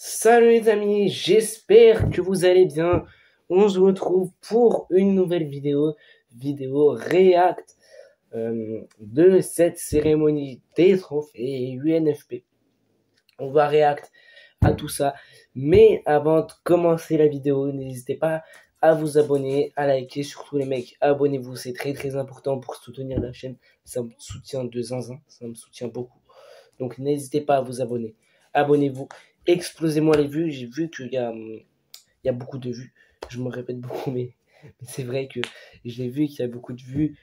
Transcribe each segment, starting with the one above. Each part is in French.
Salut les amis, j'espère que vous allez bien. On se retrouve pour une nouvelle vidéo React de cette cérémonie des trophées UNFP. On va React à tout ça. Mais avant de commencer la vidéo, n'hésitez pas à vous abonner, à liker, surtout les mecs, abonnez-vous, c'est très très important pour soutenir la chaîne. Ça me soutient de zinzin, ça me soutient beaucoup. Donc n'hésitez pas à vous abonner. Abonnez-vous, explosez-moi les vues. J'ai vu qu'il y a beaucoup de vues. Je me répète beaucoup, mais c'est vrai que j'ai vu qu'il y a beaucoup de vues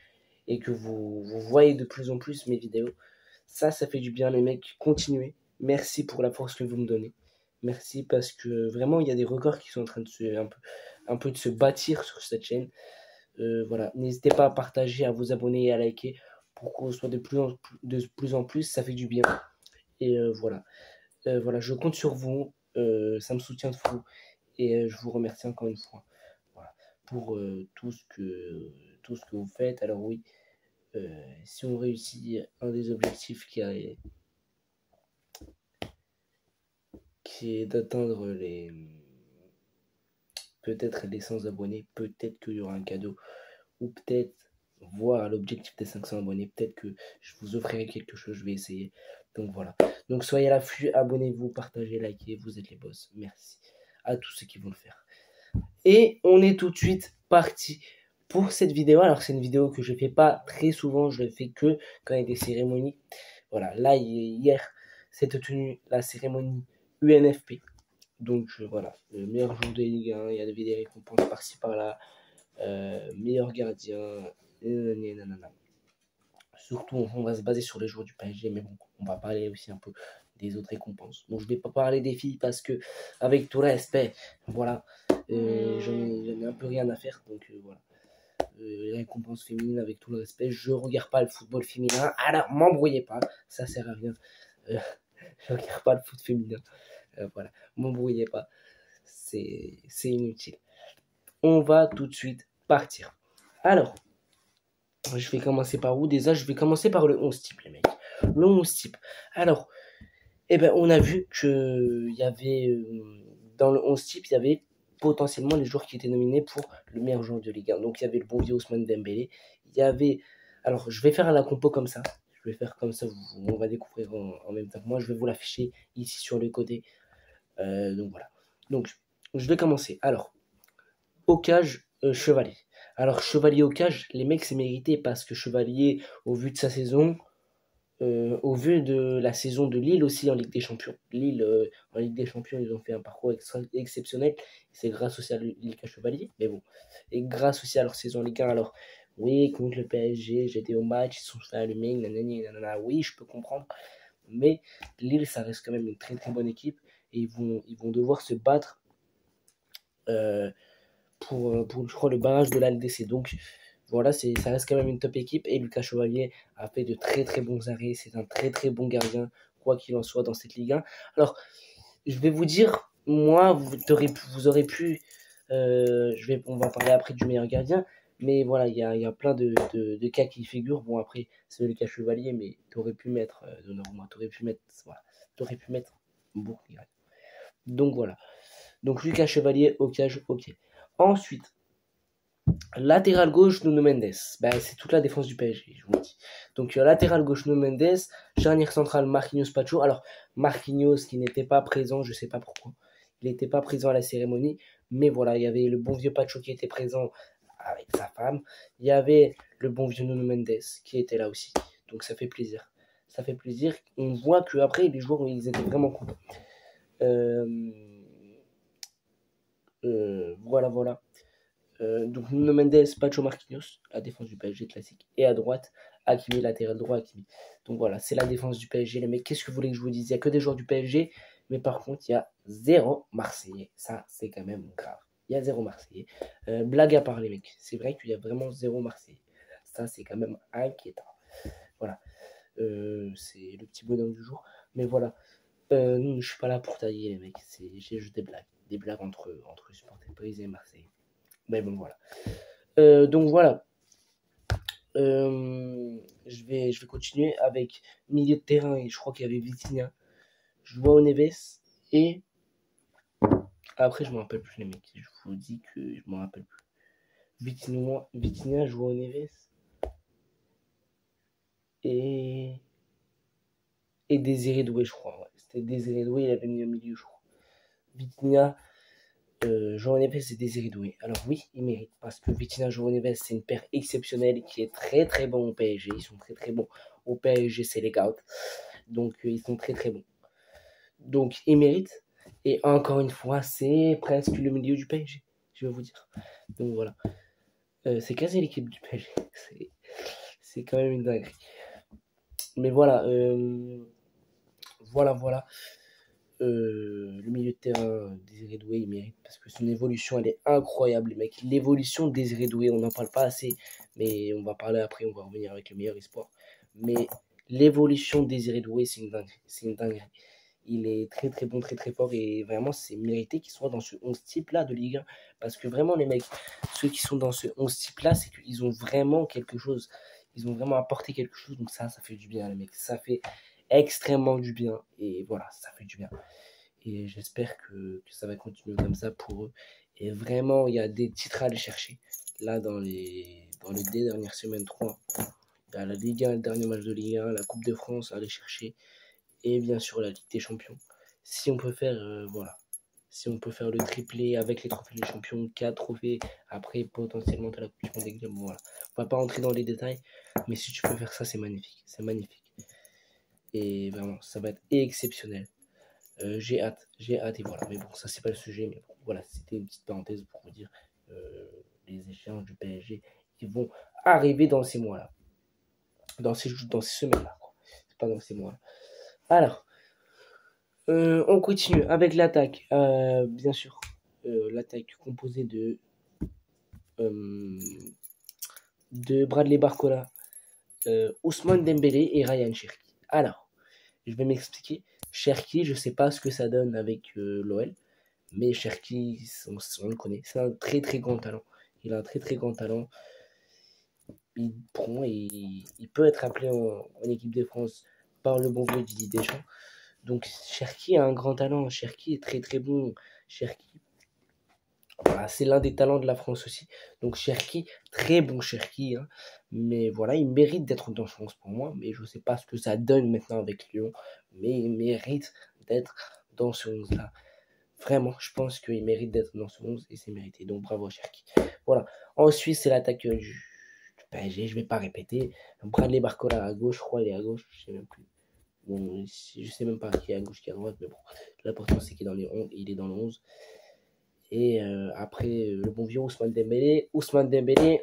et que vous voyez de plus en plus mes vidéos. Ça fait du bien les mecs. Continuez. Merci pour la force que vous me donnez. Merci parce que vraiment il y a des records qui sont en train de un peu de se bâtir sur cette chaîne. Voilà, n'hésitez pas à partager, à vous abonner et à liker pour qu'on soit de plus en plus. Ça fait du bien. Et voilà, je compte sur vous. Ça me soutient de fou. Et je vous remercie encore une fois, voilà, pour tout ce que vous faites. Alors oui, si on réussit un des objectifs qui est d'atteindre peut-être les 100 abonnés, peut-être qu'il y aura un cadeau, ou peut-être voir l'objectif des 500 abonnés, peut-être que je vous offrirai quelque chose, je vais essayer. Donc voilà. Donc soyez à l'affût, abonnez-vous, partagez, likez, vous êtes les boss. Merci à tous ceux qui vont le faire. Et on est tout de suite parti pour cette vidéo. Alors c'est une vidéo que je fais pas très souvent, je le fais que quand il y a des cérémonies. Voilà, là hier, c'était tenu la cérémonie UNFP. Donc voilà, le meilleur joueur de Ligue 1, il y a des récompenses par-ci par-là, meilleur gardien, nanana. Surtout, on va se baser sur les joueurs du PSG, mais bon, on va parler aussi un peu des autres récompenses. Donc, je ne vais pas parler des filles parce que, avec tout le respect, voilà, j'en ai un peu rien à faire. Donc, voilà. Les récompenses féminines, avec tout le respect, je regarde pas le football féminin. Alors, m'embrouillez pas, ça sert à rien. Je regarde pas le foot féminin. Voilà, m'embrouillez pas, c'est inutile. On va tout de suite partir. Alors, je vais commencer par où déjà? Je vais commencer par le 11 type, les mecs. Le 11 type. Alors, on a vu que y avait dans le 11 type, il y avait potentiellement les joueurs qui étaient nominés pour le meilleur joueur de Ligue 1. Donc, il y avait le bon vieux Ousmane Dembélé. Il y avait... Alors, je vais faire la compo comme ça. Je vais faire comme ça, on va découvrir en même temps que moi. Je vais vous l'afficher ici sur le côté. Donc, voilà. Donc, je vais commencer. Alors, au cage, Chevalier. Alors, Chevalier au cage, les mecs, c'est mérité parce que Chevalier, au vu de sa saison, au vu de la saison de Lille aussi en Ligue des Champions. Lille, en Ligue des Champions, ils ont fait un parcours exceptionnel. C'est grâce aussi à Lucas Chevalier, mais bon. Et grâce aussi à leur saison Ligue 1. Alors, oui, contre le PSG, j'étais au match, ils se sont fait allumer, nanana, oui, je peux comprendre. Mais Lille, ça reste quand même une très très bonne équipe. Et ils vont devoir se battre euh, pour, je crois, le barrage de la LDC. Donc, voilà, ça reste quand même une top équipe. Et Lucas Chevalier a fait de très très bons arrêts. C'est un très très bon gardien, quoi qu'il en soit, dans cette Ligue 1. Alors, je vais vous dire, moi, vous aurez pu. On va parler après du meilleur gardien. Mais voilà, il y a plein de cas qui figurent. Bon, après, c'est Lucas Chevalier, mais tu aurais pu mettre Donnarumma, t'aurais pu mettre beaucoup de gardien. Donc voilà. Donc Lucas Chevalier au cage, ok. Ensuite, latéral gauche, Nuno Mendes. Bah, c'est toute la défense du PSG, je vous dis. Donc, latéral gauche, Nuno Mendes. Charnière centrale, Marquinhos Pacho. Alors, Marquinhos qui n'était pas présent, je ne sais pas pourquoi. Il n'était pas présent à la cérémonie. Mais voilà, il y avait le bon vieux Pacho qui était présent avec sa femme. Il y avait le bon vieux Nuno Mendes qui était là aussi. Donc, ça fait plaisir. Ça fait plaisir. On voit qu'après, les joueurs, ils étaient vraiment contents. Voilà. Donc Nuno Mendes, Pacho Marquinhos, la défense du PSG classique. Et à droite, Hakimi, latéral droit, Hakimi. Donc voilà, c'est la défense du PSG. Les mecs, qu'est-ce que vous voulez que je vous dise? Il n'y a que des joueurs du PSG, mais par contre, il y a 0 Marseillais. Ça, c'est quand même grave. Il y a 0 Marseillais. Blague à part, les mecs. C'est vrai qu'il y a vraiment 0 Marseillais. Ça, c'est quand même inquiétant. Voilà. C'est le petit bonhomme du jour. Mais voilà. Je suis pas là pour tailler, les mecs. J'ai juste des blagues. Des blagues entre supporters parisiens et marseillais. Mais bon, voilà. Donc voilà. Je vais continuer avec milieu de terrain. Et je crois qu'il y avait Vitinha, Joao Neves et Après, je me rappelle plus les mecs. Je vous dis que je me rappelle plus. Vitinha João Neves et Désiré Doué, je crois. Ouais. C'était Désiré Doué, il avait mis au milieu, je crois. Vitinha, João Neves et Désiré Doué. Alors oui, il mérite parce que Vitinha João Neves, c'est une paire exceptionnelle qui est très très bon au PSG. Ils sont très très bons au PSG, c'est les Gauts. Donc ils sont très très bons. Donc il mérite. Et encore une fois, c'est presque le milieu du PSG, je vais vous dire. Donc voilà. C'est quasi l'équipe du PSG. C'est quand même une dinguerie. Mais voilà. Voilà. Le milieu de terrain, Désiré Doué, il mérite parce que son évolution, elle est incroyable, les mecs. L'évolution de Désiré Doué, on n'en parle pas assez, mais on va parler après, on va revenir avec le meilleur espoir. Mais l'évolution de Désiré Doué, c'est une dinguerie. C'est une dinguerie. Il est très très bon, très très fort et vraiment c'est mérité qu'il soit dans ce 11 type là de Ligue 1 parce que vraiment les mecs, ceux qui sont dans ce 11 type là, c'est qu'ils ont vraiment quelque chose, ils ont vraiment apporté quelque chose, donc ça fait du bien les mecs, ça fait extrêmement du bien et voilà, ça fait du bien et j'espère que ça va continuer comme ça pour eux et vraiment il y a des titres à aller chercher là dans les deux dernières semaines, 3. Il y a la Ligue 1, le dernier match de Ligue 1, la Coupe de France à aller chercher et bien sûr la Ligue des Champions. Si on peut faire, si on peut faire le triplé avec les trophées des champions, 4 trophées, après potentiellement tu as la Coupe du Monde des clubs, bon, voilà. On va pas rentrer dans les détails, mais si tu peux faire ça, c'est magnifique. C'est magnifique. Et vraiment, ça va être exceptionnel. J'ai hâte, et voilà. Mais bon, ça c'est pas le sujet, mais bon, voilà, c'était une petite parenthèse pour vous dire les échéances du PSG qui vont arriver dans ces mois-là. Dans ces semaines-là. C'est pas dans ces mois-là. Alors, on continue avec l'attaque. Bien sûr, l'attaque composée de Bradley Barcola, Ousmane Dembélé et Ryan Cherki. Alors, je vais m'expliquer. Cherki, je ne sais pas ce que ça donne avec l'OL, mais Cherki, on le connaît. C'est un très très grand talent. Il a un très très grand talent. Pour moi, il peut être appelé en équipe de France par le bon vieux Didier Deschamps. Donc Cherki a un grand talent, Cherki est très très bon, Cherki, voilà, c'est l'un des talents de la France aussi. Donc Cherki, très bon Cherki, hein. Mais voilà, il mérite d'être dans ce 11 pour moi, mais je ne sais pas ce que ça donne maintenant avec Lyon, mais il mérite d'être dans ce 11 là. Vraiment, je pense qu'il mérite d'être dans ce 11 et c'est mérité. Donc bravo Cherki. Voilà. Ensuite, c'est l'attaque du PSG, je ne vais pas répéter. Bradley Barcola à gauche, je crois il est à gauche, je ne sais même plus. Bon, je sais même pas qui est à gauche, qui est à droite, mais bon, l'important c'est qu'il est dans les 11, il est dans le 11. Et après, le bon vieux Ousmane Dembélé,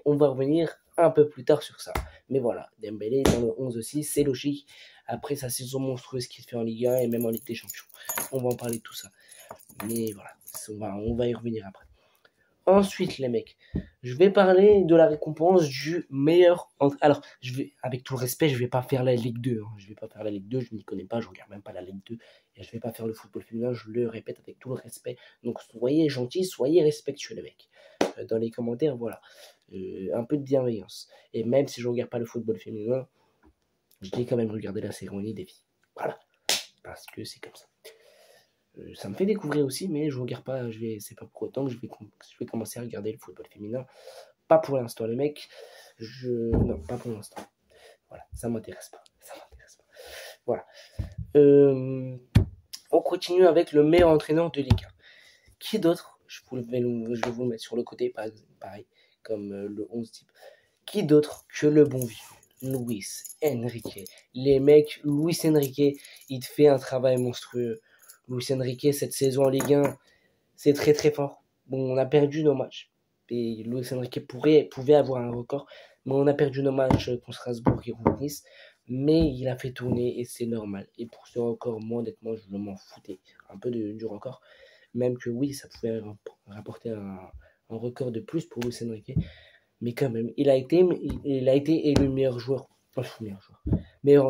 on va revenir un peu plus tard sur ça. Mais voilà, Dembélé dans le 11 aussi, c'est logique. Après sa saison monstrueuse qu'il fait en Ligue 1 et même en Ligue des Champions. On va en parler de tout ça. Mais voilà, on va y revenir après. Ensuite, les mecs, je vais parler de la récompense du meilleur. Alors, avec tout le respect, je vais pas faire la Ligue 2. Hein. Je vais pas faire la Ligue 2, je n'y connais pas, je regarde même pas la Ligue 2. Et je vais pas faire le football féminin, je le répète avec tout le respect. Donc, soyez gentils, soyez respectueux, les mecs. Dans les commentaires, voilà. Un peu de bienveillance. Et même si je regarde pas le football féminin, je vais quand même regarder la cérémonie des filles. Voilà. Parce que c'est comme ça. Ça me fait découvrir aussi, mais je regarde pas, c'est pas pour autant que je vais commencer à regarder le football féminin. Pas pour l'instant, les mecs. Non, pas pour l'instant. Voilà, ça m'intéresse pas. Voilà. On continue avec le meilleur entraîneur de Ligue 1. Qui d'autre? Je vais vous le mettre sur le côté, pareil, comme le 11 type. Qui d'autre que le bon vieux Luis Enrique? Les mecs, Luis Enrique, il fait un travail monstrueux. Luis Enrique, cette saison en Ligue 1, c'est très très fort. Bon, on a perdu nos matchs. Et Luis Enrique pouvait avoir un record, mais on a perdu nos matchs contre Strasbourg et contre Nice. Mais il a fait tourner et c'est normal. Et pour ce record, moi honnêtement, je m'en foutais un peu du record. Même que oui, ça pouvait rapporter un record de plus pour Luis Enrique. Mais quand même, il a été élu meilleur entraîneur, meilleur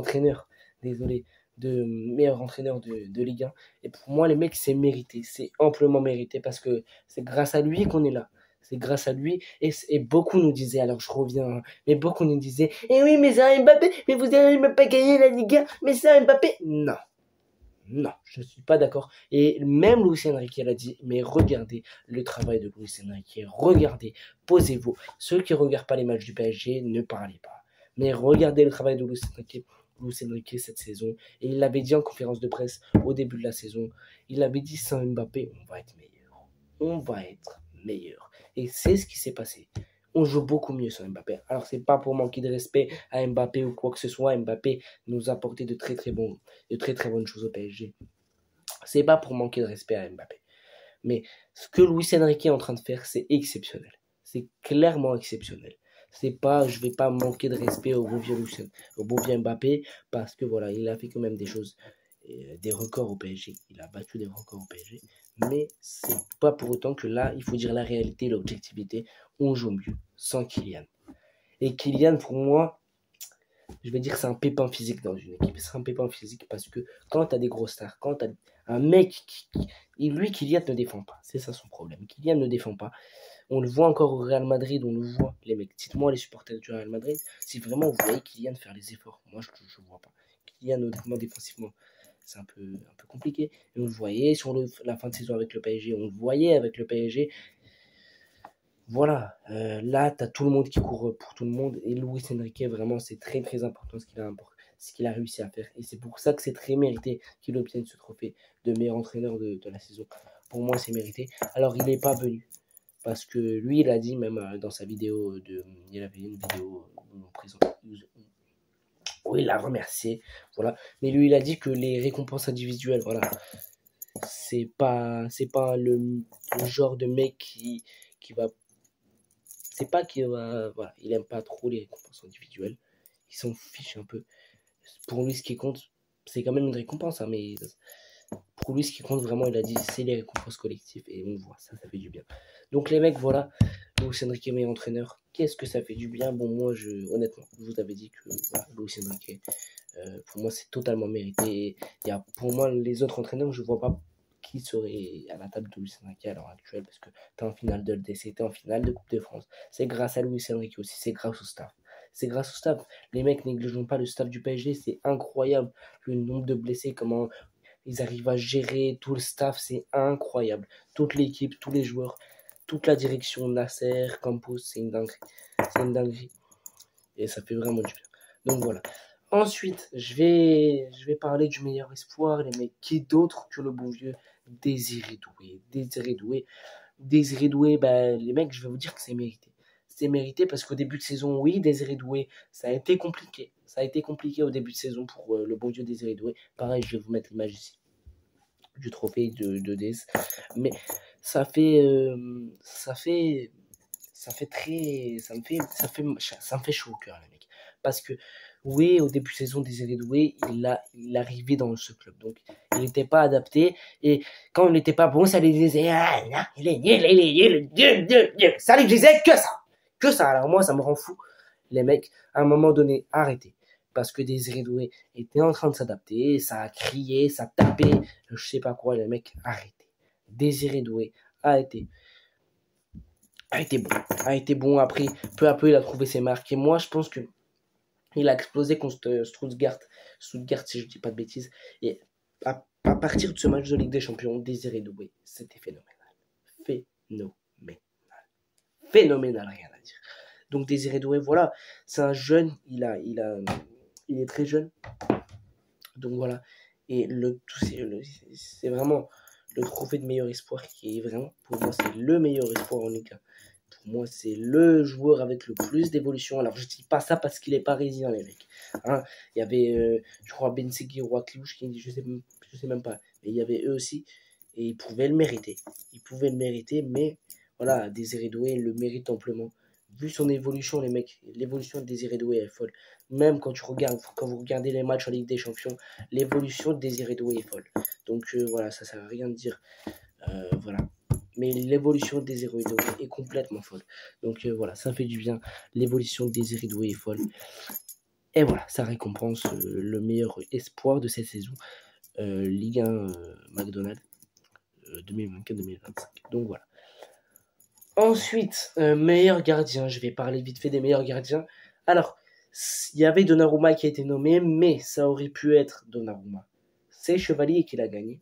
entraîneur de Ligue 1. Et pour moi, les mecs, c'est mérité, c'est amplement mérité parce que c'est grâce à lui qu'on est là. C'est grâce à lui. Et beaucoup nous disaient, alors je reviens, mais beaucoup nous disaient, eh oui, mais c'est un Mbappé, mais vous n'avez même pas gagné la Ligue 1, mais c'est un Mbappé. Non. Non, je ne suis pas d'accord. Et même Luis Enrique l'a dit, mais regardez le travail de Luis Enrique. Regardez, posez-vous. Ceux qui ne regardent pas les matchs du PSG, ne parlez pas. Mais regardez le travail de Luis Enrique cette saison. Et il l'avait dit en conférence de presse au début de la saison. Il avait dit sans Mbappé, on va être meilleur. On va être meilleur. Et c'est ce qui s'est passé. On joue beaucoup mieux sans Mbappé. Alors, c'est pas pour manquer de respect à Mbappé ou quoi que ce soit. Mbappé nous a apporté de très très bonnes choses au PSG. C'est pas pour manquer de respect à Mbappé. Mais ce que Luis Enrique est en train de faire, c'est exceptionnel. C'est clairement exceptionnel. C'est pas, je vais pas manquer de respect au beau vieux Mbappé, parce que voilà, il a fait quand même des choses, des records au PSG. Il a battu des records au PSG. Mais c'est pas pour autant que là, il faut dire la réalité, l'objectivité. On joue mieux sans Kylian. Et Kylian, pour moi, je vais dire c'est un pépin physique dans une équipe. C'est un pépin physique parce que quand tu as des gros stars, quand tu as un mec lui, Kylian ne défend pas. C'est ça son problème. Kylian ne défend pas. On le voit encore au Real Madrid, on le voit. Les mecs, dites-moi les supporters du Real Madrid, si vraiment vous voyez Kylian faire les efforts. Moi, je ne vois pas. Kylian, honnêtement, défensivement, c'est un peu compliqué. Et on le voyait sur la fin de saison avec le PSG. On le voyait avec le PSG. Voilà, là, tu as tout le monde qui court pour tout le monde. Et Luis Enrique, vraiment, c'est très très important ce qu'il a réussi à faire. Et c'est pour ça que c'est très mérité qu'il obtienne ce trophée de meilleur entraîneur de la saison. Pour moi, c'est mérité. Alors, il n'est pas venu. Parce que lui, il a dit, même dans sa vidéo, il avait une vidéo où il a remercié. Voilà. Mais lui, il a dit que les récompenses individuelles, voilà, c'est pas le genre de mec qui va. C'est pas qu'il va. Voilà, il aime pas trop les récompenses individuelles. Il s'en fiche un peu. Pour lui, ce qui compte, c'est quand même une récompense, hein, mais pour lui, ce qui compte vraiment, il a dit, c'est les récompenses collectives. Et on voit, ça fait du bien. Donc, les mecs, voilà. Luis Enrique, meilleur entraîneur. Qu'est-ce que ça fait du bien? Bon, moi, honnêtement, je vous avais dit que voilà, Luis Enrique, pour moi, c'est totalement mérité. Pour moi, les autres entraîneurs, je ne vois pas qui serait à la table de Luis Enrique à l'heure actuelle, parce que tu es en finale de LDC, tu es en finale de Coupe de France. C'est grâce à Luis Enrique aussi, c'est grâce au staff. C'est grâce au staff. Les mecs négligeons pas le staff du PSG, c'est incroyable. Le nombre de blessés, comment ils arrivent à gérer tout le staff, c'est incroyable. Toute l'équipe, tous les joueurs, toute la direction, Nasser, Campos, c'est une dinguerie. C'est une dinguerie. Et ça fait vraiment du bien. Donc voilà. Ensuite, je vais parler du meilleur espoir, les mecs. Qui d'autre que le bon vieux Désiré Doué. Désiré Doué, ben, les mecs, je vais vous dire que c'est mérité. C'est mérité parce qu'au début de saison, oui, Désiré Doué, ça a été compliqué. Ça a été compliqué au début de saison pour le bon vieux Désiré Doué. Pareil, je vais vous mettre l'image ici du trophée de Dez. Mais ça fait très, ça me fait chaud au cœur, les mecs. Parce que, oui, au début de saison, Désiré Doué, il arrivait dans ce club. Donc, il n'était pas adapté. Et quand il n'était pas bon, ça lui disait, ah, non, il est nul. Ça lui disait que ça. Que ça. Alors, moi, ça me rend fou. Les mecs, à un moment donné, arrêtez. Parce que Désiré Doué était en train de s'adapter. Ça a crié, ça tapait. Je sais pas quoi, les mecs, arrêtez. Désiré Doué a été bon. Après, peu à peu, il a trouvé ses marques. Et moi, je pense que il a explosé contre Stuttgart, si je dis pas de bêtises. Et à partir de ce match de Ligue des Champions, Désiré Doué, c'était phénoménal. Phénoménal, rien à dire. Donc Désiré Doué, voilà, c'est un jeune, il est très jeune. Donc voilà. Et c'est vraiment le trophée de meilleur espoir qui est vraiment, pour moi, c'est le meilleur espoir en Ligue 1. Pour moi, c'est le joueur avec le plus d'évolution. Alors, je dis pas ça parce qu'il est parisien, les mecs. Hein, il y avait, je crois, Ben Segui ou Akliouche, je sais même pas. Mais il y avait eux aussi. Et ils pouvaient le mériter. Mais voilà, Désiré Doué le mérite amplement. Vu son évolution, les mecs, l'évolution de Désiré Doué est folle. Même quand vous regardez les matchs en Ligue des Champions, l'évolution de Désiré Doué est folle. Donc voilà, ça sert à rien de dire. Voilà. Mais l'évolution de Désiré Doué est complètement folle. Donc voilà, ça fait du bien. L'évolution de Désiré Doué est folle. Et voilà, ça récompense le meilleur espoir de cette saison. Ligue 1 McDonald's 2024-2025. Donc voilà. Ensuite, meilleur gardien. Je vais parler vite fait des meilleurs gardiens. Alors, il y avait Donnarumma qui a été nommé, mais ça aurait pu être Donnarumma. c'est Chevalier qui l'a gagné.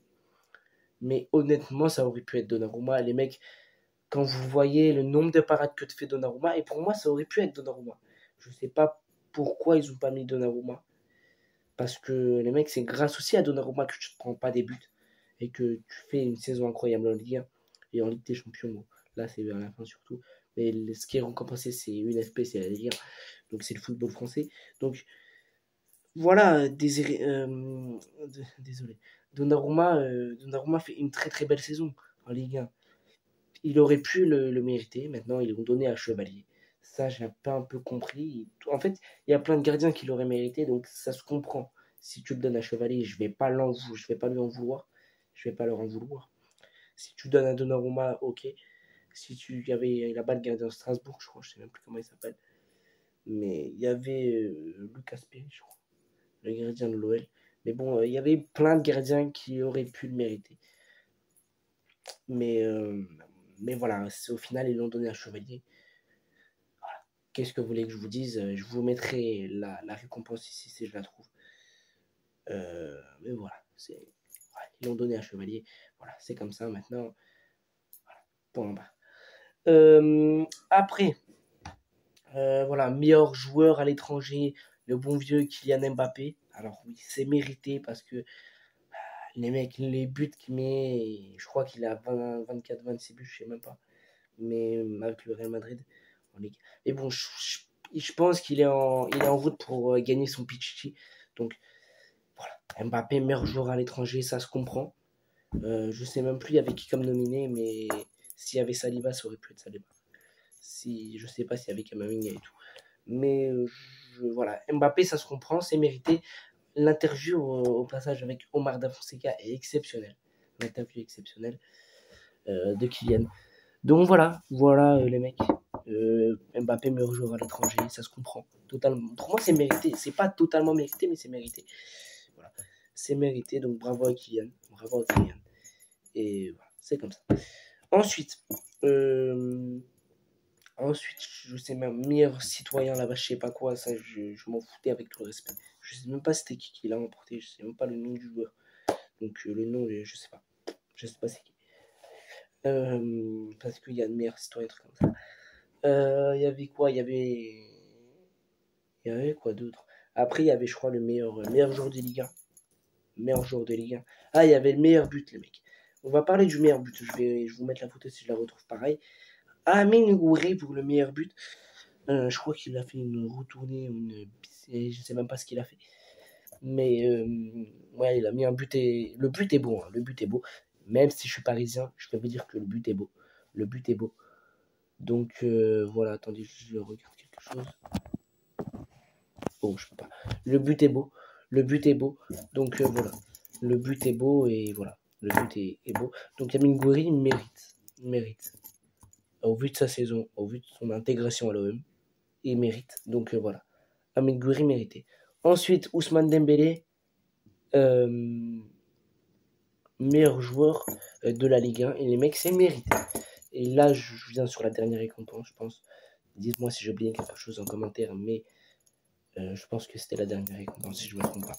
Mais honnêtement, ça aurait pu être Donnarumma. Les mecs, quand vous voyez le nombre de parades que te fait Donnarumma, et pour moi, ça aurait pu être Donnarumma. Je sais pas pourquoi ils ont pas mis Donnarumma. Parce que les mecs, c'est grâce aussi à Donnarumma que tu ne te prends pas des buts et que tu fais une saison incroyable en Ligue 1 et en Ligue des Champions. Bon, là, c'est vers la fin surtout. Mais ce qui est récompensé, c'est une FP, c'est la Ligue 1. Donc, c'est le football français. Donc, voilà, désolé. Donnarumma fait une très très belle saison en Ligue 1. Il aurait pu le mériter. Maintenant, ils l'ont donné à Chevalier. Ça, j'ai pas un peu compris. En fait, il y a plein de gardiens qui l'auraient mérité, donc ça se comprend. Si tu le donnes à Chevalier, je vais pas lui en vouloir. Je vais pas leur en vouloir. Si tu donnes à Donnarumma, ok. Si tu y avait là-bas le gardien de Strasbourg, je crois, je sais même plus comment il s'appelle. Mais il y avait Lucas Perry, je crois, le gardien de l'OL. Mais bon, il y avait plein de gardiens qui auraient pu le mériter. Mais, euh, mais voilà, au final, ils l'ont donné à Chevalier. Qu'est-ce que vous voulez que je vous dise? Je vous mettrai la récompense ici si je la trouve. Mais voilà, ils l'ont donné à Chevalier. Voilà, c'est comme ça maintenant. Voilà, point bas. Après, voilà, meilleur joueur à l'étranger, le bon vieux Kylian Mbappé. Alors oui, c'est mérité parce que les mecs, les buts qu'il met, je crois qu'il a 24-26 buts, je sais même pas. Mais avec le Real Madrid en Ligue. Mais bon, je pense qu'il est en route pour gagner son Pichichi. Donc voilà, Mbappé, meilleur joueur à l'étranger, ça se comprend. Je sais même plus il y avait qui comme nominé, mais s'il y avait Saliba, ça aurait pu être Saliba. Je sais pas s'il y avait Kamavinga et tout. Mais voilà, Mbappé, ça se comprend, c'est mérité. L'interview au passage avec Omar Da Fonseca est exceptionnelle. L'interview exceptionnelle de Kylian. Donc voilà les mecs. Mbappé meilleur joueur à l'étranger, ça se comprend. Totalement. Pour moi, c'est mérité. C'est pas totalement mérité, mais c'est mérité. Voilà. C'est mérité, donc bravo à Kylian. Bravo à Kylian. Et voilà, c'est comme ça. Ensuite, je sais même, meilleur citoyen là-bas, je sais pas quoi, ça, je m'en foutais avec tout le respect. Je sais même pas c'était qui l'a emporté, je sais même pas le nom du joueur. Donc le nom, je sais pas. Je sais pas c'est qui. Parce qu'il y a de meilleurs citoyens, trucs comme ça. Il y avait quoi? Il y avait quoi d'autre? Après, il y avait, je crois, le meilleur joueur de Ligue 1. Meilleur joueur de Ligue 1. Ah, il y avait le meilleur but, les mecs. On va parler du meilleur but. Je vais vous mettre la photo si je la retrouve pareil. Amin Gouiré pour le meilleur but. Je crois qu'il a fait une retournée, je sais même pas ce qu'il a fait. Mais ouais, il a mis un but et le but est beau. Hein. Le but est beau. Même si je suis parisien, je peux vous dire que le but est beau. Le but est beau. Donc voilà, attendez, je regarde quelque chose. Oh, je peux pas. Le but est beau. Le but est beau. Donc voilà. Le but est beau et voilà. Le but est beau. Donc Yamin Gouiri mérite. Au vu de sa saison, au vu de son intégration à l'OM, il mérite. Donc voilà. Yamin Gouiri mérité. Ensuite, Ousmane Dembélé, meilleur joueur de la Ligue 1. Et les mecs, c'est mérité. Et là, je viens sur la dernière récompense, je pense. Dites-moi si j'ai oublié quelque chose en commentaire, mais je pense que c'était la dernière récompense, si je ne me trompe pas.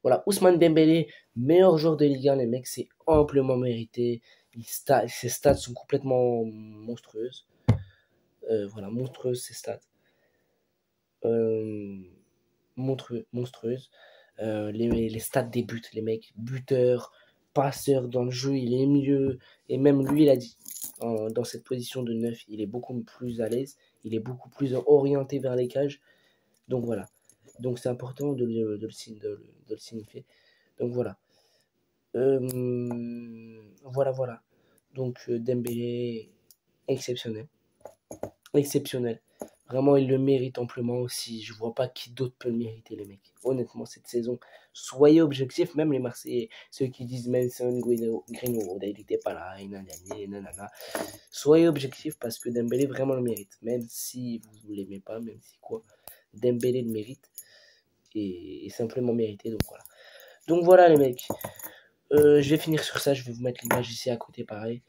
Voilà, Ousmane Dembélé, meilleur joueur de Ligue 1, les mecs, c'est amplement mérité. Ses stats sont complètement monstrueuses. Voilà, monstrueuses ses stats. Monstrueuses. Les stats des buts, les mecs, buteur, passeur dans le jeu, il est mieux. Et même lui, il a dit, dans cette position de 9, il est beaucoup plus à l'aise. Il est beaucoup plus orienté vers les cages. Donc voilà. Donc c'est important de le signifier. Donc voilà. Voilà. Donc Dembélé, exceptionnel. Exceptionnel. Vraiment, il le mérite amplement aussi. Je vois pas qui d'autre peut le mériter, les mecs. Honnêtement, cette saison, soyez objectifs, même les Marseillais, ceux qui disent Mason Greenwood, il n'était pas là, nanana. Soyez objectifs parce que Dembélé vraiment le mérite. Même si vous ne l'aimez pas, même si quoi, Dembélé le mérite. Et simplement mérité, donc voilà. Donc voilà, les mecs. Je vais finir sur ça, je vais vous mettre l'image ici à côté, pareil.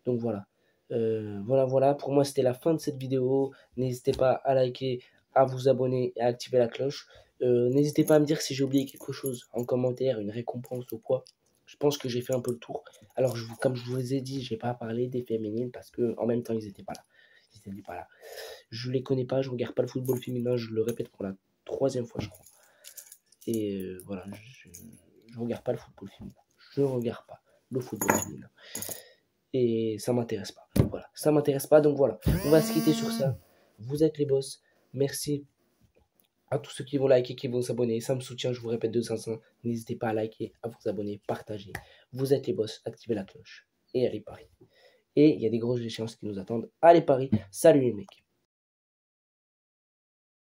Donc voilà. Voilà. Pour moi, c'était la fin de cette vidéo. N'hésitez pas à liker, à vous abonner et à activer la cloche. N'hésitez pas à me dire si j'ai oublié quelque chose en commentaire, une récompense ou quoi. Je pense que j'ai fait un peu le tour. Alors, comme je vous ai dit, je n'ai pas parlé des féminines parce que en même temps, ils n'étaient pas là. Ils n'étaient pas là. Je les connais pas, je regarde pas le football féminin, je le répète pour la 3e fois, je crois. Et voilà, je regarde pas le football féminin. Je regarde pas le football féminin. Et ça m'intéresse pas. Voilà, ça m'intéresse pas, donc voilà. On va se quitter sur ça. Vous êtes les boss. Merci à tous ceux qui vont liker, qui vont s'abonner. Ça me soutient, je vous répète de 500. N'hésitez pas à liker, à vous abonner, partager. Vous êtes les boss, activez la cloche. Et allez Paris. Et il y a des grosses échéances qui nous attendent. Allez Paris, salut les mecs.